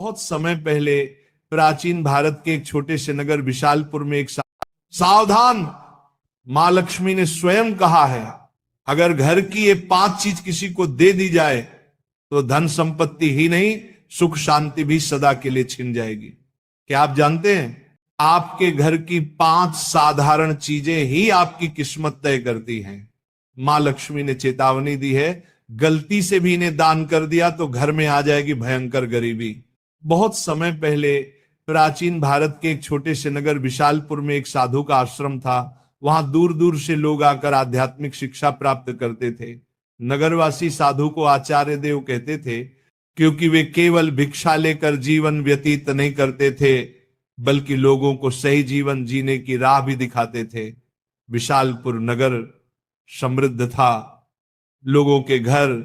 बहुत समय पहले प्राचीन भारत के एक छोटे से नगर विशालपुर में एक सावधान, मां लक्ष्मी ने स्वयं कहा है, अगर घर की ये 5 चीज किसी को दे दी जाए तो धन संपत्ति ही नहीं, सुख शांति भी सदा के लिए छिन जाएगी। क्या आप जानते हैं, आपके घर की 5 साधारण चीजें ही आपकी किस्मत तय करती हैं। मां लक्ष्मी ने चेतावनी दी है, गलती से भी इन्हें दान कर दिया तो घर में आ जाएगी भयंकर गरीबी। बहुत समय पहले प्राचीन भारत के एक छोटे से नगर विशालपुर में एक साधु का आश्रम था। वहां दूर दूर से लोग आकर आध्यात्मिक शिक्षा प्राप्त करते थे। नगरवासी साधु को आचार्य देव कहते थे, क्योंकि वे केवल भिक्षा लेकर जीवन व्यतीत नहीं करते थे, बल्कि लोगों को सही जीवन जीने की राह भी दिखाते थे। विशालपुर नगर समृद्ध था, लोगों के घर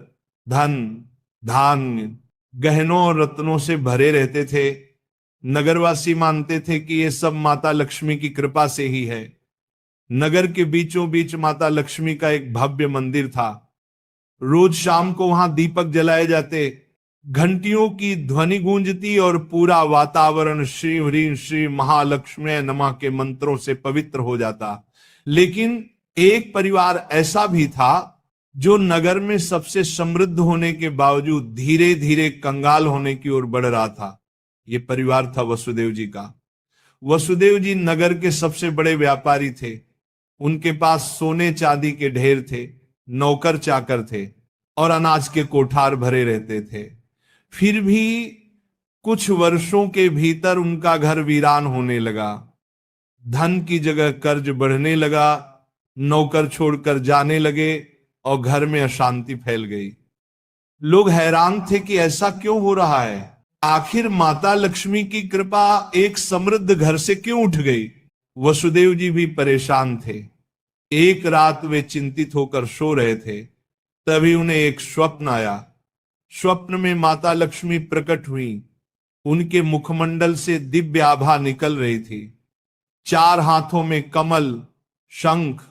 धन, धान्य, गहनों और रत्नों से भरे रहते थे। नगरवासी मानते थे कि ये सब माता लक्ष्मी की कृपा से ही है। नगर के बीचों बीच माता लक्ष्मी का एक भव्य मंदिर था। रोज शाम को वहां दीपक जलाए जाते, घंटियों की ध्वनि गूंजती और पूरा वातावरण श्री ह्रीं श्री महालक्ष्मी नमः के मंत्रों से पवित्र हो जाता। लेकिन एक परिवार ऐसा भी था जो नगर में सबसे समृद्ध होने के बावजूद धीरे धीरे कंगाल होने की ओर बढ़ रहा था। यह परिवार था वसुदेव जी का। वसुदेव जी नगर के सबसे बड़े व्यापारी थे। उनके पास सोने चांदी के ढेर थे, नौकर चाकर थे और अनाज के कोठार भरे रहते थे। फिर भी कुछ वर्षों के भीतर उनका घर वीरान होने लगा। धन की जगह कर्ज बढ़ने लगा, नौकर छोड़कर जाने लगे और घर में अशांति फैल गई। लोग हैरान थे कि ऐसा क्यों हो रहा है, आखिर माता लक्ष्मी की कृपा एक समृद्ध घर से क्यों उठ गई। वसुदेव जी भी परेशान थे। एक रात वे चिंतित होकर सो रहे थे, तभी उन्हें एक स्वप्न आया। स्वप्न में माता लक्ष्मी प्रकट हुई। उनके मुखमंडल से दिव्य आभा निकल रही थी। 4 हाथों में कमल, शंख,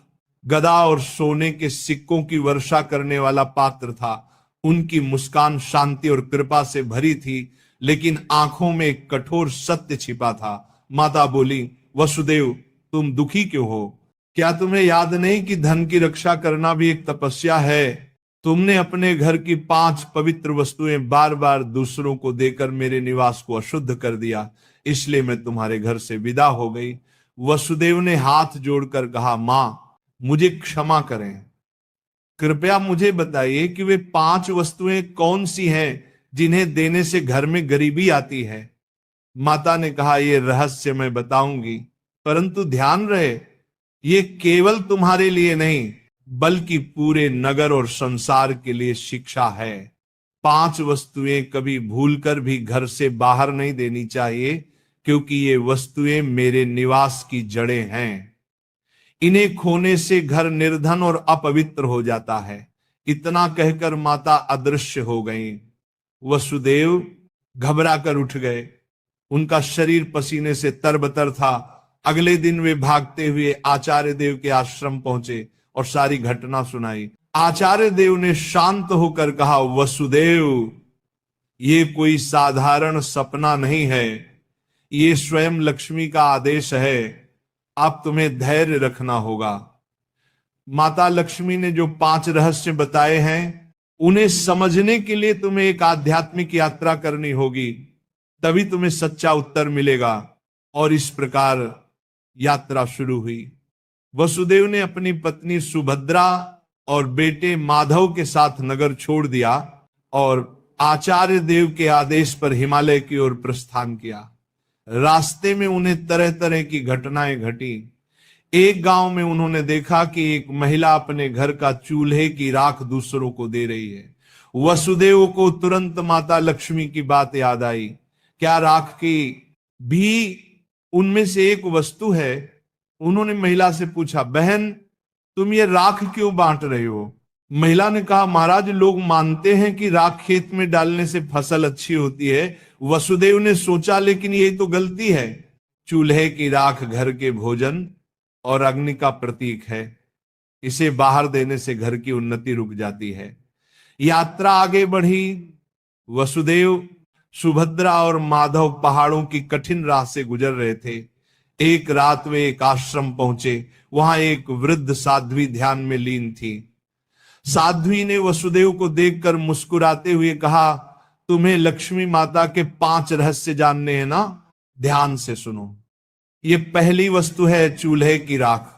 गदा और सोने के सिक्कों की वर्षा करने वाला पात्र था। उनकी मुस्कान शांति और कृपा से भरी थी, लेकिन आंखों में एक कठोर सत्य छिपा था। माता बोली, वसुदेव तुम दुखी क्यों हो? क्या तुम्हें याद नहीं कि धन की रक्षा करना भी एक तपस्या है? तुमने अपने घर की 5 पवित्र वस्तुएं बार बार दूसरों को देकर मेरे निवास को अशुद्ध कर दिया, इसलिए मैं तुम्हारे घर से विदा हो गई। वसुदेव ने हाथ जोड़कर कहा, मां मुझे क्षमा करें, कृपया मुझे बताइए कि वे 5 वस्तुएं कौन सी हैं जिन्हें देने से घर में गरीबी आती है। माता ने कहा, यह रहस्य मैं बताऊंगी, परंतु ध्यान रहे ये केवल तुम्हारे लिए नहीं बल्कि पूरे नगर और संसार के लिए शिक्षा है। 5 वस्तुएं कभी भूलकर भी घर से बाहर नहीं देनी चाहिए, क्योंकि ये वस्तुएं मेरे निवास की जड़ें हैं। इन्हें खोने से घर निर्धन और अपवित्र हो जाता है। इतना कहकर माता अदृश्य हो गईं। वसुदेव घबरा कर उठ गए। उनका शरीर पसीने से तरबतर था। अगले दिन वे भागते हुए आचार्य देव के आश्रम पहुंचे और सारी घटना सुनाई। आचार्य देव ने शांत होकर कहा, वसुदेव ये कोई साधारण सपना नहीं है, ये स्वयं लक्ष्मी का आदेश है। आप तुम्हें धैर्य रखना होगा। माता लक्ष्मी ने जो 5 रहस्य बताए हैं, उन्हें समझने के लिए तुम्हें एक आध्यात्मिक यात्रा करनी होगी, तभी तुम्हें सच्चा उत्तर मिलेगा। और इस प्रकार यात्रा शुरू हुई। वसुदेव ने अपनी पत्नी सुभद्रा और बेटे माधव के साथ नगर छोड़ दिया और आचार्य देव के आदेश पर हिमालय की ओर प्रस्थान किया। रास्ते में उन्हें तरह तरह की घटनाएं घटी। एक गांव में उन्होंने देखा कि एक महिला अपने घर का चूल्हे की राख दूसरों को दे रही है। वसुदेव को तुरंत माता लक्ष्मी की बात याद आई। क्या राख की भी उनमें से एक वस्तु है? उन्होंने महिला से पूछा, बहन तुम ये राख क्यों बांट रही हो? महिला ने कहा, महाराज लोग मानते हैं कि राख खेत में डालने से फसल अच्छी होती है। वसुदेव ने सोचा, लेकिन यही तो गलती है। चूल्हे की राख घर के भोजन और अग्नि का प्रतीक है। इसे बाहर देने से घर की उन्नति रुक जाती है। यात्रा आगे बढ़ी। वसुदेव सुभद्रा और माधव पहाड़ों की कठिन राह से गुजर रहे थे। एक रात वे एक आश्रम पहुंचे। वहां एक वृद्ध साध्वी ध्यान में लीन थी। साध्वी ने वसुदेव को देखकर मुस्कुराते हुए कहा, तुम्हें लक्ष्मी माता के 5 रहस्य जानने हैं ना? ध्यान से सुनो। ये पहली वस्तु है चूल्हे की राख।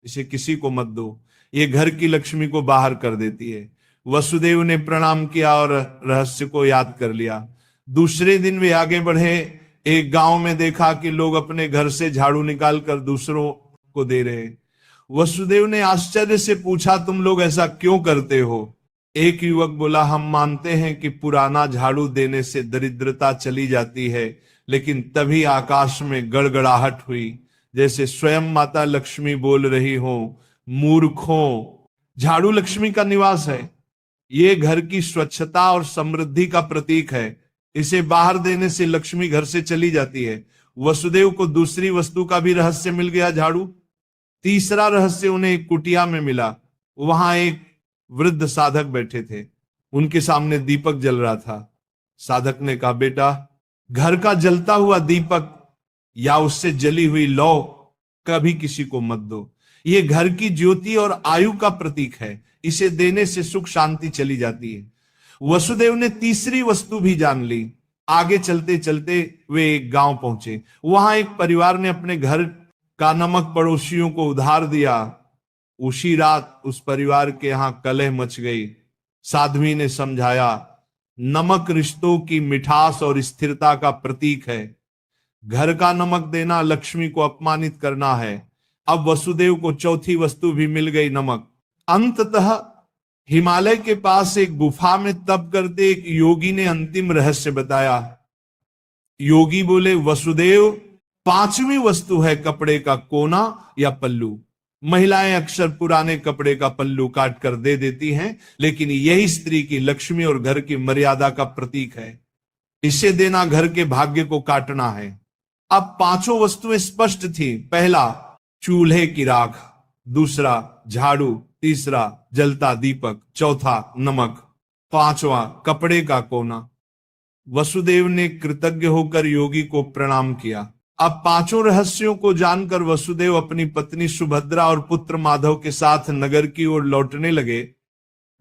इसे किसी को मत दो, ये घर की लक्ष्मी को बाहर कर देती है। वसुदेव ने प्रणाम किया और रहस्य को याद कर लिया। दूसरे दिन वे आगे बढ़े। एक गांव में देखा कि लोग अपने घर से झाड़ू निकालकर दूसरों को दे रहे। वसुदेव ने आश्चर्य से पूछा, तुम लोग ऐसा क्यों करते हो? एक युवक बोला, हम मानते हैं कि पुराना झाड़ू देने से दरिद्रता चली जाती है। लेकिन तभी आकाश में गड़गड़ाहट हुई, जैसे स्वयं माता लक्ष्मी बोल रही हो, मूर्खों, झाड़ू लक्ष्मी का निवास है। ये घर की स्वच्छता और समृद्धि का प्रतीक है। इसे बाहर देने से लक्ष्मी घर से चली जाती है। वसुदेव को दूसरी वस्तु का भी रहस्य मिल गया, झाड़ू। तीसरा रहस्य उन्हें एक कुटिया में मिला। वहां एक वृद्ध साधक बैठे थे। उनके सामने दीपक जल रहा था। साधक ने कहा, बेटा, घर का जलता हुआ दीपक या उससे जली हुई लौ कभी किसी को मत दो। ये घर की ज्योति और आयु का प्रतीक है। इसे देने से सुख शांति चली जाती है। वसुदेव ने तीसरी वस्तु भी जान ली। आगे चलते चलते वे एक गांव पहुंचे। वहां एक परिवार ने अपने घर का नमक पड़ोसियों को उधार दिया। उसी रात उस परिवार के यहां कलह मच गई। साध्वी ने समझाया, नमक रिश्तों की मिठास और स्थिरता का प्रतीक है। घर का नमक देना लक्ष्मी को अपमानित करना है। अब वसुदेव को चौथी वस्तु भी मिल गई, नमक। अंततः हिमालय के पास एक गुफा में तप करते एक योगी ने अंतिम रहस्य बताया। योगी बोले, वसुदेव, 5वीं वस्तु है कपड़े का कोना या पल्लू। महिलाएं अक्सर पुराने कपड़े का पल्लू काट कर दे देती हैं, लेकिन यही स्त्री की लक्ष्मी और घर की मर्यादा का प्रतीक है। इसे देना घर के भाग्य को काटना है। अब 5 वस्तुएं स्पष्ट थी। पहला, चूल्हे की राख। दूसरा, झाड़ू। तीसरा, जलता दीपक। चौथा, नमक। 5वां, कपड़े का कोना। वसुदेव ने कृतज्ञ होकर योगी को प्रणाम किया। अब 5 रहस्यों को जानकर वसुदेव अपनी पत्नी सुभद्रा और पुत्र माधव के साथ नगर की ओर लौटने लगे।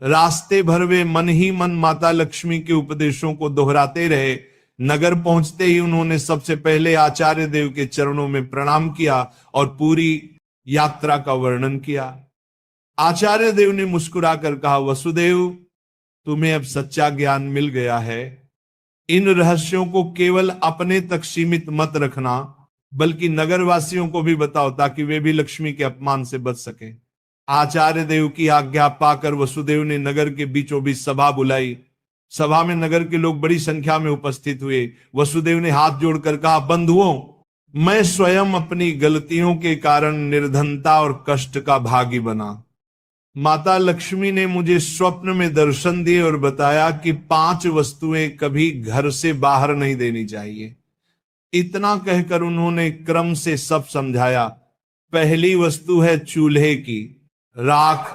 रास्ते भर वे मन ही मन माता लक्ष्मी के उपदेशों को दोहराते रहे। नगर पहुंचते ही उन्होंने सबसे पहले आचार्य देव के चरणों में प्रणाम किया और पूरी यात्रा का वर्णन किया। आचार्य देव ने मुस्कुराकर कहा, वसुदेव, तुम्हें अब सच्चा ज्ञान मिल गया है। इन रहस्यों को केवल अपने तक सीमित मत रखना, बल्कि नगरवासियों को भी बताओ, ताकि वे भी लक्ष्मी के अपमान से बच सके। आचार्य देव की आज्ञा पाकर वसुदेव ने नगर के बीचों बीच सभा बुलाई। सभा में नगर के लोग बड़ी संख्या में उपस्थित हुए। वसुदेव ने हाथ जोड़कर कहा, बंधुओं, मैं स्वयं अपनी गलतियों के कारण निर्धनता और कष्ट का भागी बना। माता लक्ष्मी ने मुझे स्वप्न में दर्शन दिए और बताया कि 5 वस्तुएं कभी घर से बाहर नहीं देनी चाहिए। इतना कहकर उन्होंने क्रम से सब समझाया। पहली वस्तु है चूल्हे की राख,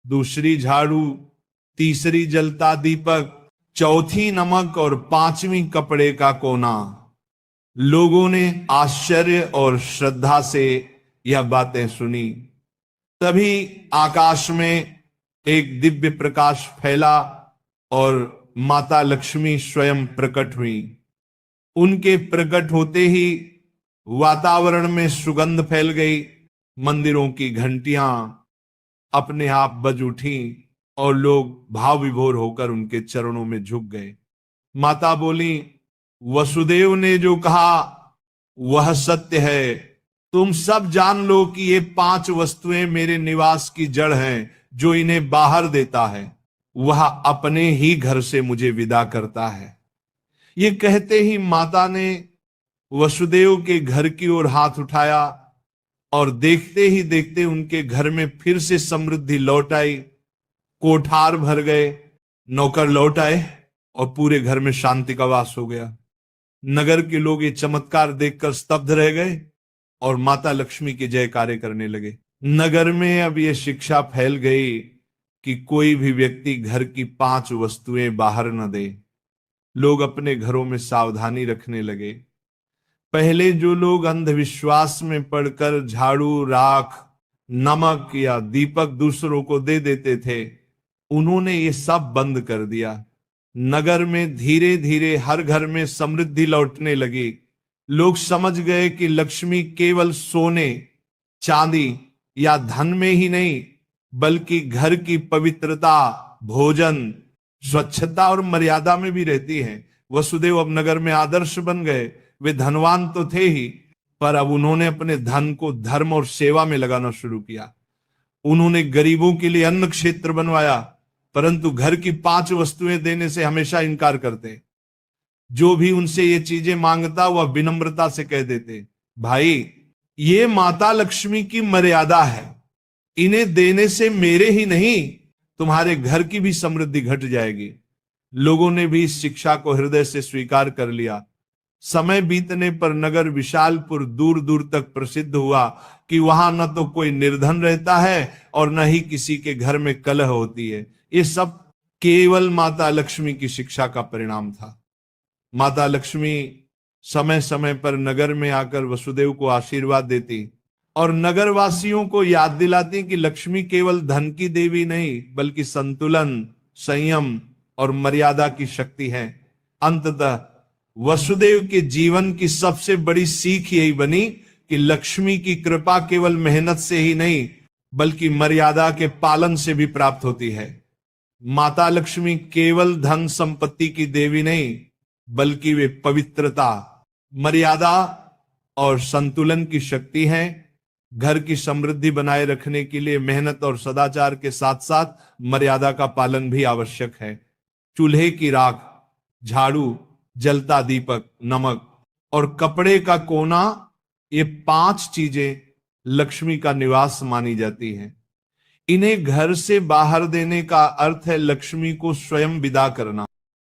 दूसरी झाड़ू, तीसरी जलता दीपक, चौथी नमक और 5वीं कपड़े का कोना। लोगों ने आश्चर्य और श्रद्धा से यह बातें सुनी। तभी आकाश में एक दिव्य प्रकाश फैला और माता लक्ष्मी स्वयं प्रकट हुई। उनके प्रकट होते ही वातावरण में सुगंध फैल गई। मंदिरों की घंटियां अपने आप बज उठी और लोग भाव विभोर होकर उनके चरणों में झुक गए। माता बोली, वसुदेव ने जो कहा वह सत्य है। तुम सब जान लो कि ये 5 वस्तुएं मेरे निवास की जड़ हैं। जो इन्हें बाहर देता है वह अपने ही घर से मुझे विदा करता है। ये कहते ही माता ने वसुदेव के घर की ओर हाथ उठाया और देखते ही देखते उनके घर में फिर से समृद्धि लौट आई। कोठार भर गए, नौकर लौट आए और पूरे घर में शांति का वास हो गया। नगर के लोग ये चमत्कार देखकर स्तब्ध रह गए और माता लक्ष्मी के जयकारे करने लगे। नगर में अब यह शिक्षा फैल गई कि कोई भी व्यक्ति घर की 5 वस्तुएं बाहर न दे। लोग अपने घरों में सावधानी रखने लगे। पहले जो लोग अंधविश्वास में पड़कर झाड़ू, राख, नमक या दीपक दूसरों को दे देते थे, उन्होंने ये सब बंद कर दिया। नगर में धीरे धीरे हर घर में समृद्धि लौटने लगी। लोग समझ गए कि लक्ष्मी केवल सोने, चांदी या धन में ही नहीं, बल्कि घर की पवित्रता, भोजन, स्वच्छता और मर्यादा में भी रहती है। वसुदेव अब नगर में आदर्श बन गए। वे धनवान तो थे ही, पर अब उन्होंने अपने धन को धर्म और सेवा में लगाना शुरू किया। उन्होंने गरीबों के लिए अन्न क्षेत्र बनवाया, परंतु घर की 5 वस्तुएं देने से हमेशा इनकार करते। जो भी उनसे ये चीजें मांगता वह विनम्रता से कह देते, भाई ये माता लक्ष्मी की मर्यादा है, इन्हें देने से मेरे ही नहीं तुम्हारे घर की भी समृद्धि घट जाएगी। लोगों ने भी इस शिक्षा को हृदय से स्वीकार कर लिया। समय बीतने पर नगर विशालपुर दूर दूर तक प्रसिद्ध हुआ कि वहां न तो कोई निर्धन रहता है और न ही किसी के घर में कलह होती है। ये सब केवल माता लक्ष्मी की शिक्षा का परिणाम था। माता लक्ष्मी समय समय पर नगर में आकर वसुदेव को आशीर्वाद देती और नगरवासियों को याद दिलाती कि लक्ष्मी केवल धन की देवी नहीं, बल्कि संतुलन, संयम और मर्यादा की शक्ति है। अंततः वसुदेव के जीवन की सबसे बड़ी सीख यही बनी कि लक्ष्मी की कृपा केवल मेहनत से ही नहीं, बल्कि मर्यादा के पालन से भी प्राप्त होती है। माता लक्ष्मी केवल धन संपत्ति की देवी नहीं, बल्कि वे पवित्रता, मर्यादा और संतुलन की शक्ति है। घर की समृद्धि बनाए रखने के लिए मेहनत और सदाचार के साथ साथ मर्यादा का पालन भी आवश्यक है। चूल्हे की राख, झाड़ू, जलता दीपक, नमक और कपड़े का कोना, ये 5 चीजें लक्ष्मी का निवास मानी जाती हैं। इन्हें घर से बाहर देने का अर्थ है लक्ष्मी को स्वयं विदा करना।